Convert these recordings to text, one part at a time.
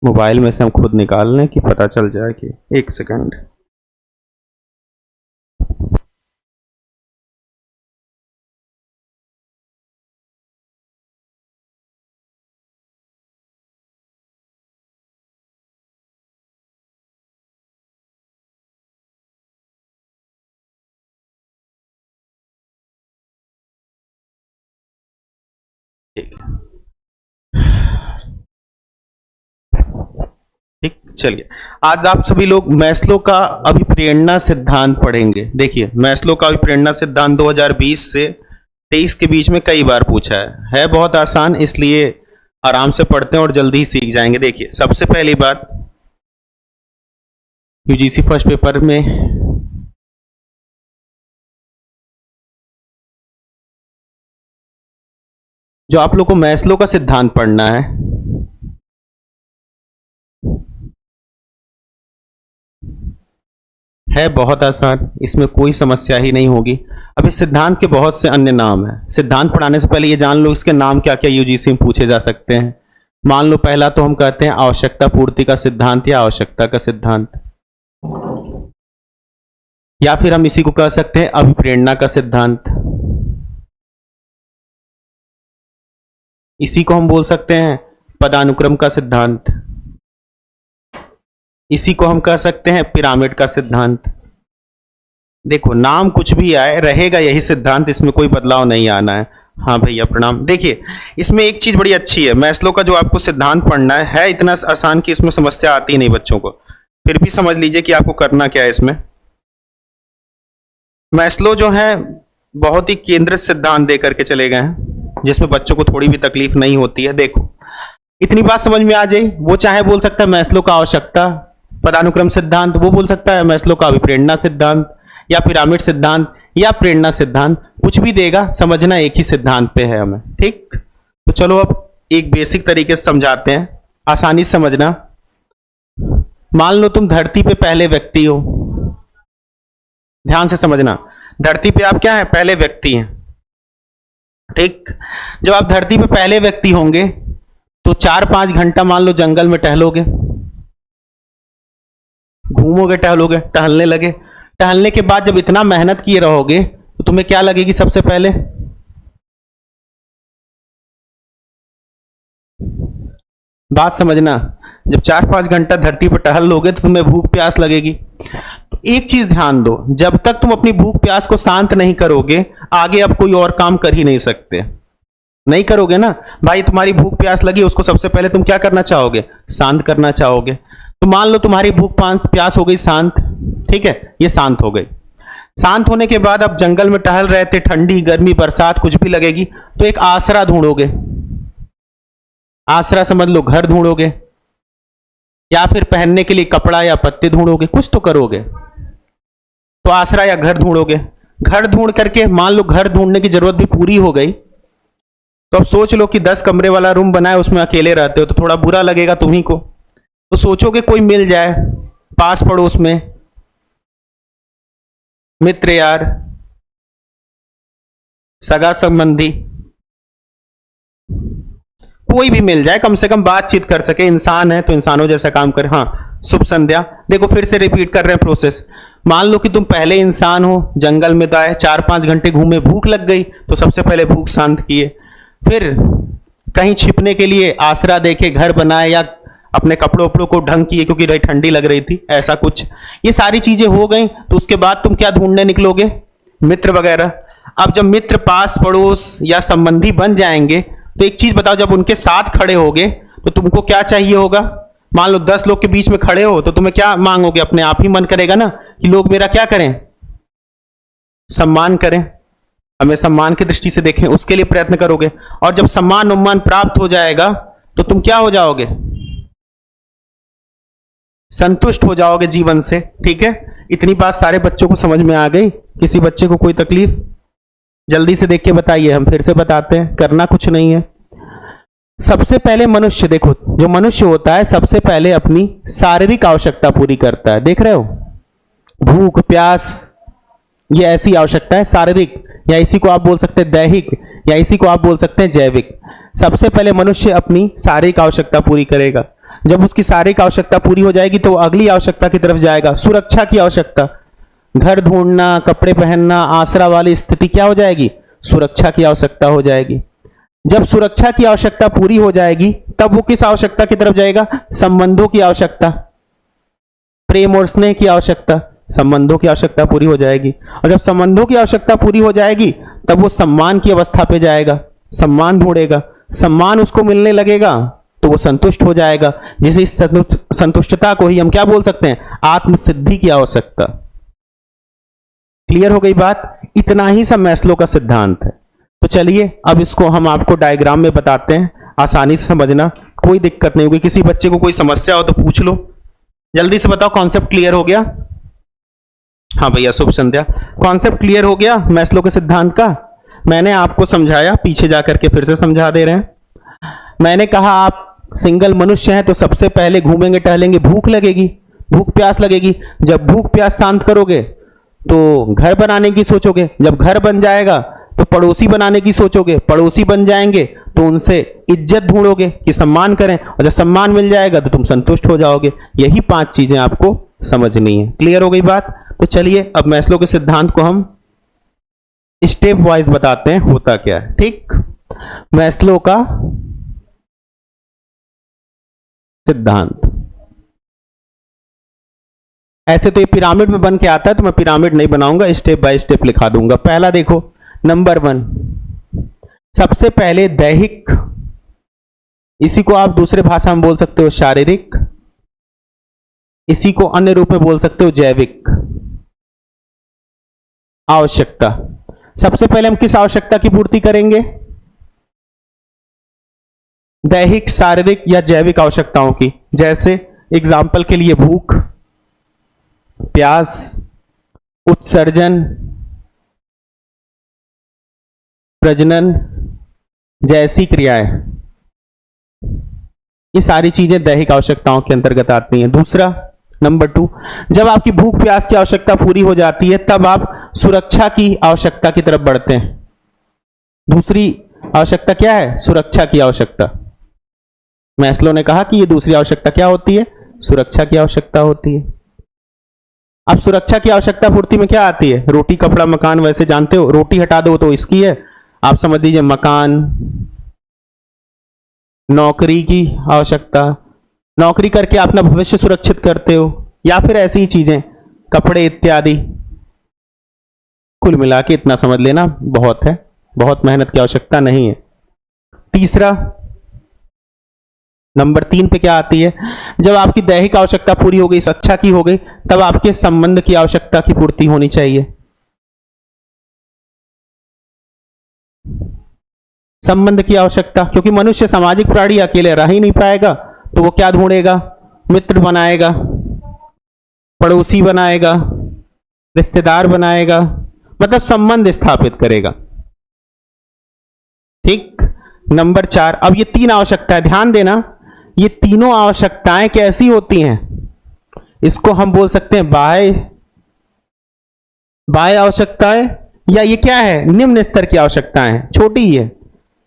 Mobile में से हम खुद निकाल लें कि पता चल जाए कि 1 सेकंड। ठीक ठीक, चलिए आज आप सभी लोग मैस्लो का अभिप्रेरणा सिद्धांत पढ़ेंगे। देखिए मैस्लो का अभिप्रेरणा सिद्धांत 2020 से 23 के बीच में कई बार पूछा है बहुत आसान, इसलिए आराम से पढ़ते हैं और जल्दी ही सीख जाएंगे। देखिए सबसे पहली बात, यूजीसी फर्स्ट पेपर में जो आप लोग को मैस्लो का सिद्धांत पढ़ना है बहुत आसान, इसमें कोई समस्या ही नहीं होगी। अब इस सिद्धांत के बहुत से अन्य नाम हैं। सिद्धांत पढ़ाने से पहले ये जान लो इसके नाम क्या क्या यूजीसी में पूछे जा सकते हैं। मान लो पहला तो हम कहते हैं आवश्यकता पूर्ति का सिद्धांत या आवश्यकता का सिद्धांत, या फिर हम इसी को कह सकते हैं अभिप्रेरणा का सिद्धांत। इसी को हम बोल सकते हैं पदानुक्रम का सिद्धांत। इसी को हम कह सकते हैं पिरामिड का सिद्धांत। देखो नाम कुछ भी आए रहेगा यही सिद्धांत, इसमें कोई बदलाव नहीं आना है। हाँ भैया प्रणाम। देखिए इसमें एक चीज बड़ी अच्छी है, मैस्लो का जो आपको सिद्धांत पढ़ना है इतना आसान कि इसमें समस्या आती नहीं बच्चों को। फिर भी समझ लीजिए कि आपको करना क्या है इसमें। मैस्लो जो है बहुत ही केंद्रित सिद्धांत दे करके चले गए हैं जिसमें बच्चों को थोड़ी भी तकलीफ नहीं होती है। देखो इतनी बात समझ में आ जाए, वो चाहे बोल सकता है मैस्लो का आवश्यकता पदानुक्रम सिद्धांत, वो बोल सकता है मैस्लो का अभिप्रेरणा सिद्धांत या पिरामिड सिद्धांत या प्रेरणा सिद्धांत, कुछ भी देगा, समझना एक ही सिद्धांत पे है हमें। ठीक, तो चलो अब एक बेसिक तरीके से समझाते हैं, आसानी से समझना। मान लो तुम धरती पे पहले व्यक्ति हो, ध्यान से समझना, धरती पे आप क्या है, पहले व्यक्ति हैं। ठीक, जब आप धरती पे पहले व्यक्ति होंगे तो 4-5 घंटा मान लो जंगल में टहलोगे, घूमोगे, टहलोगे, टहलने लगे। टहलने के बाद जब इतना मेहनत किए रहोगे तो तुम्हें क्या लगेगी सबसे पहले, बात समझना, जब 4-5 घंटा धरती पर टहल लोगे तो तुम्हें भूख प्यास लगेगी। तो एक चीज ध्यान दो, जब तक तुम अपनी भूख प्यास को शांत नहीं करोगे आगे अब कोई और काम कर ही नहीं सकते। नहीं करोगे ना भाई, तुम्हारी भूख प्यास लगी, उसको सबसे पहले तुम क्या करना चाहोगे, शांत करना चाहोगे। तो मान लो तुम्हारी भूख प्यास हो गई शांत, ठीक है, ये शांत हो गई। शांत होने के बाद अब जंगल में टहल रहे थे, ठंडी गर्मी बरसात कुछ भी लगेगी तो एक आसरा ढूंढोगे। आसरा समझ लो घर ढूंढोगे, या फिर पहनने के लिए कपड़ा या पत्ते ढूंढोगे, कुछ तो करोगे। तो आसरा या घर ढूंढोगे। घर ढूंढ करके मान लो घर ढूंढने की जरूरत भी पूरी हो गई, तो अब सोच लो कि 10 कमरे वाला रूम बनाए, उसमें अकेले रहते हो तो थोड़ा बुरा लगेगा तुम्ही को। तो सोचोगे कोई मिल जाए पास पड़ोस में, मित्र यार, सगा संबंधी, कोई भी मिल जाए, कम से कम बातचीत कर सके, इंसान है तो इंसानों जैसा काम करे। हाँ, शुभ संध्या। देखो फिर से रिपीट कर रहे हैं प्रोसेस। मान लो कि तुम पहले इंसान हो, जंगल में तो आए, 4-5 घंटे घूमे, भूख लग गई तो सबसे पहले भूख शांत किए, फिर कहीं छिपने के लिए आसरा देखे, घर बनाए या अपने कपड़ों वपड़ों को ढंग किए क्योंकि ठंडी लग रही थी, ऐसा कुछ। ये सारी चीजें हो गई तो उसके बाद तुम क्या ढूंढने निकलोगे, मित्र वगैरह। अब जब मित्र पास पड़ोस या संबंधी बन जाएंगे तो एक चीज बताओ, जब उनके साथ खड़े होगे तो तुमको क्या चाहिए होगा। मान लो 10 लोग के बीच में खड़े हो तो तुम्हें क्या मांगोगे, अपने आप ही मन करेगा ना कि लोग मेरा क्या करें, सम्मान करें, हमें सम्मान की दृष्टि से देखें, उसके लिए प्रयत्न करोगे। और जब सम्मान उम्मान प्राप्त हो जाएगा तो तुम क्या हो जाओगे, संतुष्ट हो जाओगे जीवन से। ठीक है, इतनी बात सारे बच्चों को समझ में आ गई? किसी बच्चे को कोई तकलीफ? जल्दी से देख के बताइए, हम फिर से बताते हैं, करना कुछ नहीं है। सबसे पहले मनुष्य, देखो जो मनुष्य होता है सबसे पहले अपनी शारीरिक आवश्यकता पूरी करता है। देख रहे हो, भूख प्यास, ये ऐसी आवश्यकता है शारीरिक, या इसी को आप बोल सकते हैं दैहिक, या इसी को आप बोल सकते हैं जैविक। सबसे पहले मनुष्य अपनी शारीरिक आवश्यकता पूरी करेगा। जब उसकी शारीरिक आवश्यकता पूरी हो जाएगी तो वो अगली आवश्यकता की तरफ जाएगा, सुरक्षा की आवश्यकता। घर ढूंढना, कपड़े पहनना, आसरा वाली स्थिति क्या हो जाएगी, सुरक्षा की आवश्यकता हो जाएगी। जब सुरक्षा की आवश्यकता पूरी हो जाएगी तब वो किस आवश्यकता की तरफ जाएगा, संबंधों की आवश्यकता, प्रेम और स्नेह की आवश्यकता। संबंधों की आवश्यकता पूरी हो जाएगी, और जब संबंधों की आवश्यकता पूरी हो जाएगी तब वो सम्मान की अवस्था पे जाएगा, सम्मान ढूंढेगा। सम्मान उसको मिलने लगेगा तो वो संतुष्ट हो जाएगा, जिसे इस संतुष्टता को ही हम क्या बोल सकते हैं, आत्मसिद्धि की आवश्यकता। क्लियर हो गई बात? इतना ही सब मैस्लो का सिद्धांत है। तो चलिए अब इसको हम आपको डायग्राम में बताते हैं, आसानी से समझना, कोई दिक्कत नहीं होगी। किसी बच्चे को कोई समस्या हो तो पूछ लो। जल्दी से बताओ, कॉन्सेप्ट क्लियर हो गया? हाँ भैया, शुभ संध्या। कॉन्सेप्ट क्लियर हो गया मैस्लो के सिद्धांत का? मैंने आपको समझाया, पीछे जाकर के फिर से समझा दे रहे हैं। मैंने कहा आप सिंगल मनुष्य हैं तो सबसे पहले घूमेंगे टहलेंगे, भूख लगेगी, भूख प्यास लगेगी। जब भूख प्यास शांत करोगे तो घर बनाने की सोचोगे, जब घर बन जाएगा तो पड़ोसी बनाने की सोचोगे, पड़ोसी बन जाएंगे तो उनसे इज्जत ढूंढोगे कि सम्मान करें, और जब सम्मान मिल जाएगा तो तुम संतुष्ट हो जाओगे। यही 5 चीजें आपको समझनी है। क्लियर हो गई बात? तो चलिए अब मैस्लो के सिद्धांत को हम स्टेप वाइज बताते हैं होता क्या है। ठीक, मैस्लो का सिद्धांत ऐसे तो ये पिरामिड में बन के आता है, तो मैं पिरामिड नहीं बनाऊंगा, स्टेप बाय स्टेप लिखा दूंगा। पहला देखो, नंबर 1, सबसे पहले दैहिक, इसी को आप दूसरे भाषा में बोल सकते हो शारीरिक, इसी को अन्य रूप में बोल सकते हो जैविक आवश्यकता। सबसे पहले हम किस आवश्यकता की पूर्ति करेंगे, दैहिक, शारीरिक या जैविक आवश्यकताओं की। जैसे एग्जाम्पल के लिए भूख, प्यास, उत्सर्जन, प्रजनन जैसी क्रियाएं, ये सारी चीजें दैहिक आवश्यकताओं के अंतर्गत आती हैं। दूसरा, नंबर 2, जब आपकी भूख प्यास की आवश्यकता पूरी हो जाती है तब आप सुरक्षा की आवश्यकता की तरफ बढ़ते हैं। दूसरी आवश्यकता क्या है, सुरक्षा की आवश्यकता। मैस्लो ने कहा कि ये दूसरी आवश्यकता क्या होती है, सुरक्षा की आवश्यकता होती है। अब सुरक्षा की आवश्यकता पूर्ति में क्या आती है, रोटी कपड़ा मकान, वैसे जानते हो, रोटी हटा दो तो इसकी है, आप समझ लीजिए मकान, नौकरी की आवश्यकता, नौकरी करके अपना भविष्य सुरक्षित करते हो, या फिर ऐसी ही चीजें, कपड़े इत्यादि। कुल मिला के इतना समझ लेना बहुत है, बहुत मेहनत की आवश्यकता नहीं है। तीसरा, नंबर 3 पे क्या आती है, जब आपकी दैहिक आवश्यकता पूरी हो गई, सुरक्षा की हो गई, तब आपके संबंध की आवश्यकता की पूर्ति होनी चाहिए। संबंध की आवश्यकता, क्योंकि मनुष्य सामाजिक प्राणी, अकेले रह ही नहीं पाएगा, तो वो क्या ढूंढेगा, मित्र बनाएगा, पड़ोसी बनाएगा, रिश्तेदार बनाएगा, मतलब संबंध स्थापित करेगा। ठीक। नंबर 4, अब ये 3 आवश्यकताएं ध्यान देना, ये तीनों आवश्यकताएं कैसी होती हैं, इसको हम बोल सकते हैं बाह्य आवश्यकताएं, या ये क्या है, निम्न स्तर की आवश्यकताएं, छोटी ही है,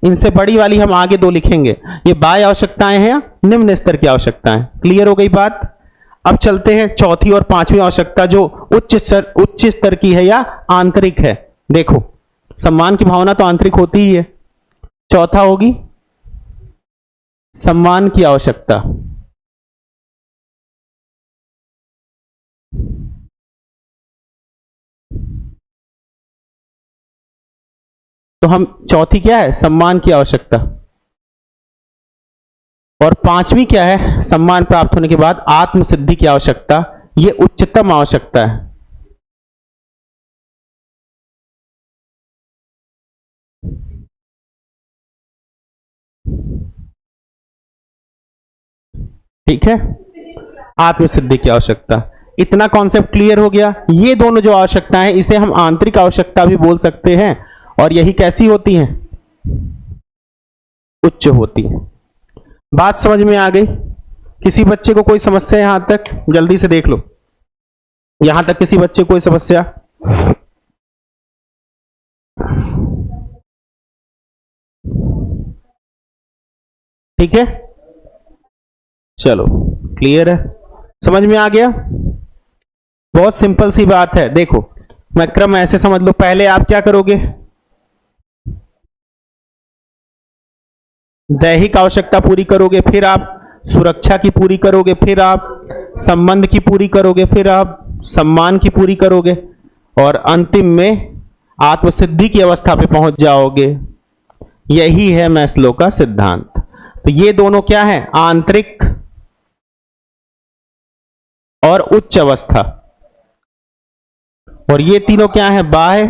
इनसे बड़ी वाली हम आगे 2 लिखेंगे। ये बाह्य आवश्यकताएं हैं या निम्न स्तर की आवश्यकताएं। क्लियर हो गई बात? अब चलते हैं चौथी और 5वीं आवश्यकता, जो उच्च स्तर की है या आंतरिक है। देखो, सम्मान की भावना तो आंतरिक होती ही है। चौथा होगी सम्मान की आवश्यकता। तो हम चौथी क्या है, सम्मान की आवश्यकता, और 5वीं क्या है, सम्मान प्राप्त होने के बाद आत्मसिद्धि की आवश्यकता। ये उच्चतम आवश्यकता है। ठीक है, आत्मसिद्धि की आवश्यकता। इतना कॉन्सेप्ट क्लियर हो गया। ये दोनों जो आवश्यकताएं हैं, इसे हम आंतरिक आवश्यकता भी बोल सकते हैं, और यही कैसी होती हैं, उच्च होती है। बात समझ में आ गई? किसी बच्चे को कोई समस्या यहां तक, जल्दी से देख लो, यहां तक किसी बच्चे को कोई समस्या? ठीक है, चलो क्लियर है, समझ में आ गया। बहुत सिंपल सी बात है। देखो मैं क्रम ऐसे समझ लो, पहले आप क्या करोगे, दैहिक आवश्यकता पूरी करोगे, फिर आप सुरक्षा की पूरी करोगे, फिर आप संबंध की पूरी करोगे, फिर आप सम्मान की पूरी करोगे, और अंतिम में आत्मसिद्धि की अवस्था पे पहुंच जाओगे। यही है मैस्लो का सिद्धांत। तो ये दोनों क्या है, आंतरिक और उच्च अवस्था, और ये तीनों क्या है, बाह्य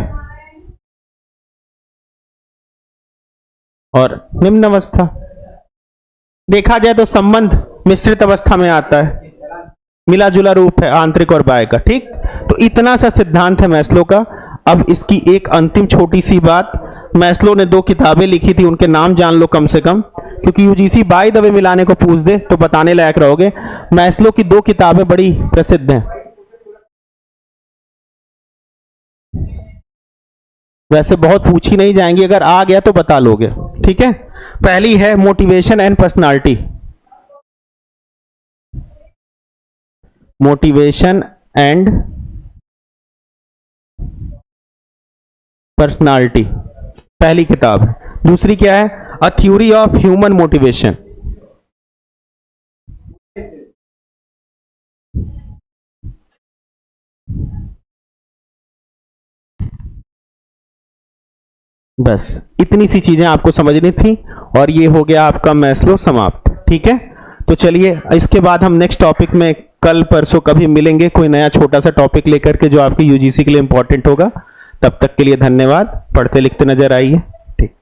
और निम्न अवस्था। देखा जाए तो संबंध मिश्रित अवस्था में आता है, मिला जुला रूप है आंतरिक और बाह्य का। ठीक, तो इतना सा सिद्धांत है मैस्लो का। अब इसकी एक अंतिम छोटी सी बात, मैस्लो ने 2 किताबें लिखी थी, उनके नाम जान लो कम से कम, क्योंकि यूजीसी बाय द वे मिलाने को पूछ दे तो बताने लायक रहोगे। मैस्लो की 2 किताबें बड़ी प्रसिद्ध हैं, वैसे बहुत पूछी नहीं जाएंगी, अगर आ गया तो बता लोगे। ठीक है, पहली है motivation and personality. Motivation and personality पहली किताब है। दूसरी क्या है, a theory of human motivation. बस इतनी सी चीजें आपको समझनी थी, और ये हो गया आपका मैस्लो समाप्त। ठीक है, तो चलिए इसके बाद हम नेक्स्ट टॉपिक में कल परसों कभी मिलेंगे, कोई नया छोटा सा टॉपिक लेकर के जो आपके यूजीसी के लिए इंपॉर्टेंट होगा। तब तक के लिए धन्यवाद, पढ़ते लिखते नजर आइए। ठीक।